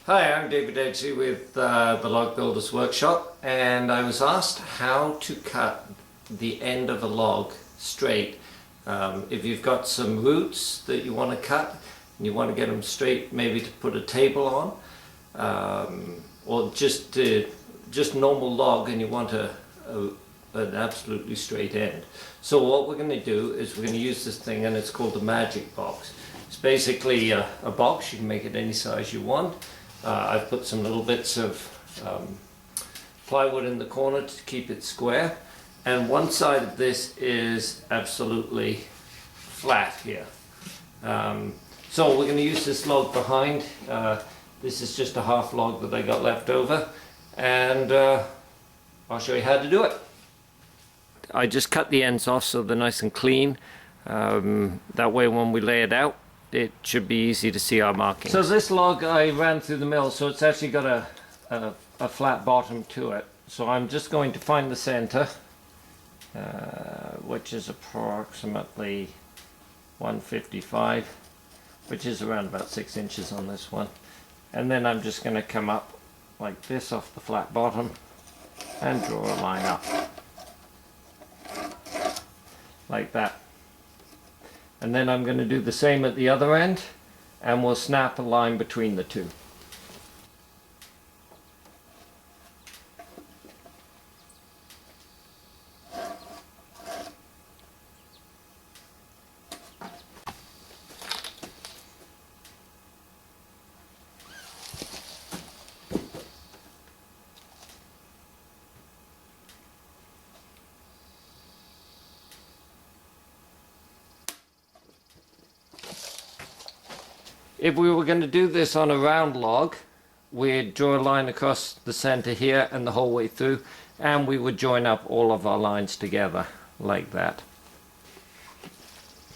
Hi, I'm David Edgley with the Log Builders Workshop, and I was asked how to cut the end of a log straight. If you've got some roots that you want to cut and you want to get them straight, maybe to put a table on, or just normal log and you want an absolutely straight end. So what we're going to do is we're going to use this thing, and it's called the Magic Box. It's basically a box. You can make it any size you want. I've put some little bits of plywood in the corner to keep it square, and one side of this is absolutely flat here. So we're going to use this log behind. This is just a half log that I got left over, and I'll show you how to do it. I just cut the ends off so they're nice and clean. That way when we lay it out, it should be easy to see our markings. So this log I ran through the mill, so it's actually got a flat bottom to it. So I'm just going to find the center, which is approximately 155, which is around about 6 inches on this one. And then I'm just going to come up like this off the flat bottom and draw a line up like that. And then I'm going to do the same at the other end, and we'll snap a line between the two. If we were going to do this on a round log, we'd draw a line across the center here and the whole way through, and we would join up all of our lines together like that.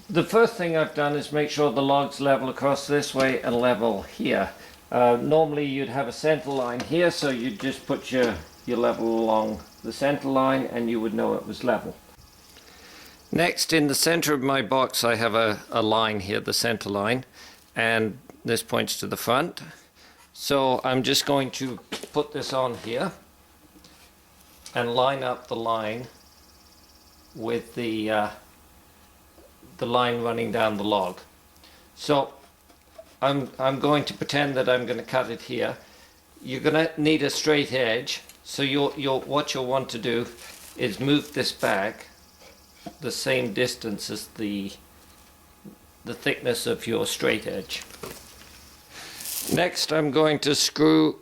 The first thing I've done is make sure the log's level across this way and level here. Normally you'd have a center line here, so you'd just put your level along the center line and you would know it was level. Next, in the center of my box, I have a line here, the center line, and this points to the front. So I'm just going to put this on here and line up the line with the line running down the log. So I'm going to pretend that I'm going to cut it here. You're going to need a straight edge, so what you'll want to do is move this back the same distance as the thickness of your straight edge. Next, I'm going to screw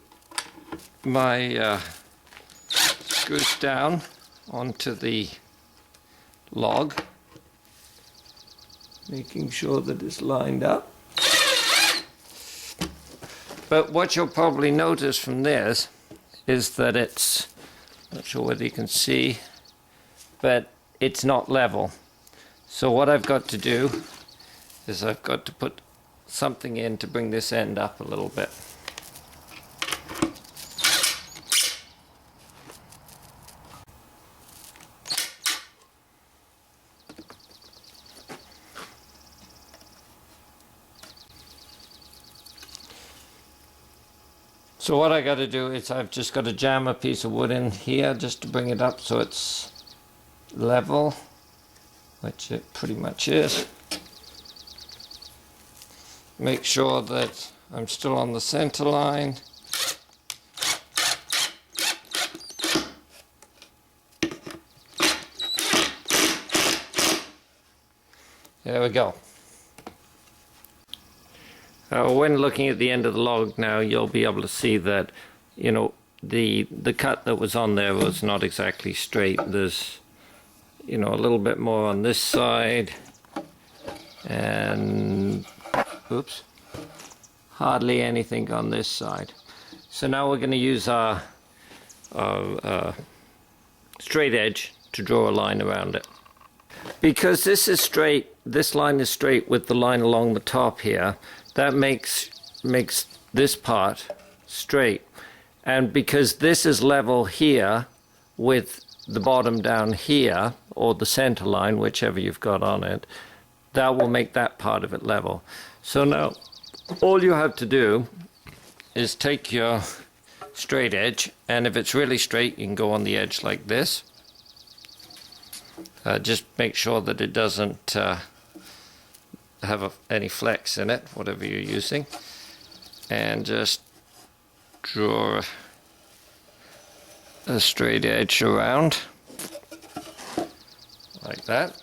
my screws down onto the log, making sure that it's lined up. But what you'll probably notice from this is that it's, not sure whether you can see, but it's not level. So what I've got to do is I've got to put something in to bring this end up a little bit. So what I got to do is I've just got to jam a piece of wood in here just to bring it up so it's level, which it pretty much is. Make sure that I'm still on the center line. There we go. When looking at the end of the log now, you'll be able to see that, you know, the cut that was on there was not exactly straight. There's, you know, a little bit more on this side, and oops, hardly anything on this side. So now we're going to use our straight edge to draw a line around it. Because this is straight, this line is straight with the line along the top here, that makes this part straight. And because this is level here with the bottom down here, or the center line, whichever you've got on it, that will make that part of it level. So now all you have to do is take your straight edge, and if it's really straight you can go on the edge like this. Just make sure that it doesn't have any flex in it, whatever you're using, and just draw a straight edge around like that.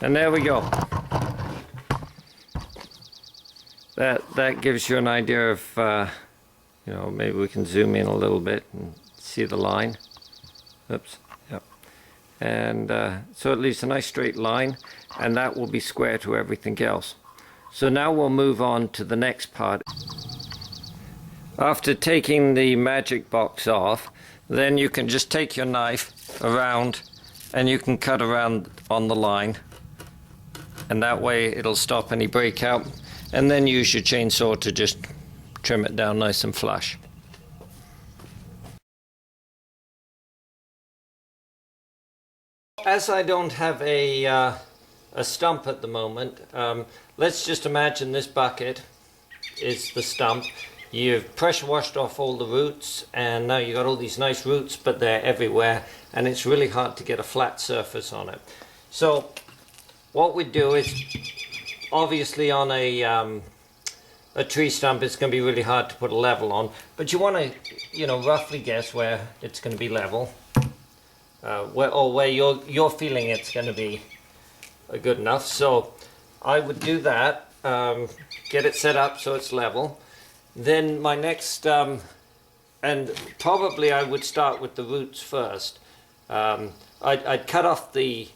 And there we go. That gives you an idea of, you know, maybe we can zoom in a little bit and see the line. Oops, yep. And so it leaves a nice straight line, and that will be square to everything else. So now we'll move on to the next part. After taking the magic box off, then you can just take your knife around and you can cut around on the line. And that way it'll stop any breakout, and then use your chainsaw to just trim it down nice and flush. As I don't have a stump at the moment, let's just imagine this bucket is the stump. You've pressure washed off all the roots, and now you've got all these nice roots, but they're everywhere, and it's really hard to get a flat surface on it. So what we do is, obviously on a tree stump it's going to be really hard to put a level on, but you want to, you know, roughly guess where it's going to be level, where you're feeling it's going to be good enough. So I would do that, get it set up so it's level. Then my next, and probably I would start with the roots first. I'd cut off the,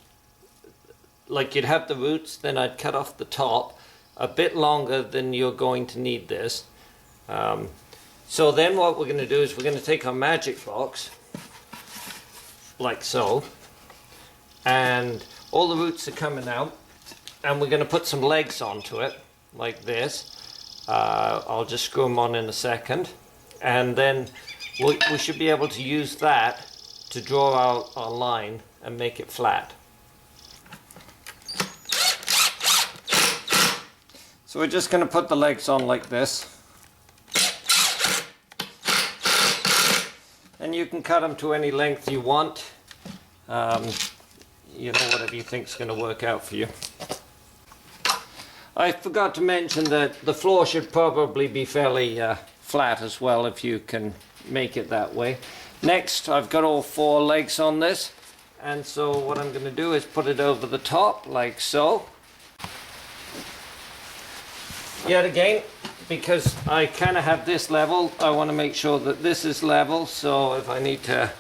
like you'd have the roots, then I'd cut off the top a bit longer than you're going to need this. So then what we're going to do is we're going to take our magic box, like so, and all the roots are coming out, and we're going to put some legs onto it, like this. I'll just screw them on in a second, and then we should be able to use that to draw out our line and make it flat. So we're just going to put the legs on like this, and you can cut them to any length you want, you know, whatever you think is going to work out for you. I forgot to mention that the floor should probably be fairly flat as well, if you can make it that way. Next, I've got all 4 legs on this, and so what I'm going to do is put it over the top like so. Yet again, because I kind of have this level, I want to make sure that this is level, so if I need to,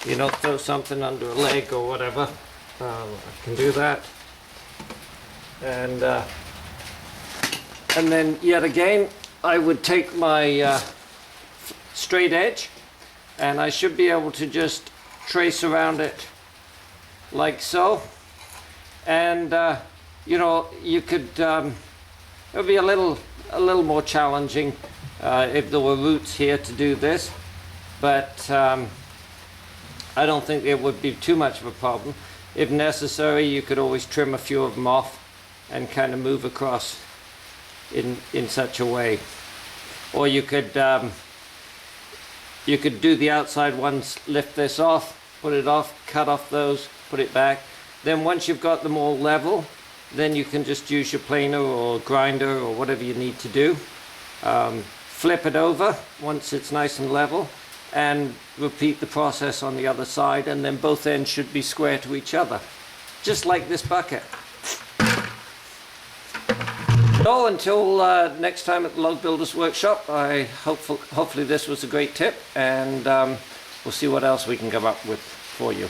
you know, throw something under a leg or whatever, I can do that. And then yet again, I would take my straight edge, and I should be able to just trace around it like so. And you know, you could, it would be a little more challenging if there were roots here to do this, but I don't think it would be too much of a problem. If necessary, you could always trim a few of them off and kind of move across in such a way. Or you could do the outside ones, lift this off, put it off, cut off those, put it back. Then once you've got them all level, then you can just use your planer or grinder or whatever you need to do. Flip it over once it's nice and level, and repeat the process on the other side, and then both ends should be square to each other, just like this bucket. So until next time at the Log Builders Workshop, hopefully this was a great tip, and we'll see what else we can come up with for you.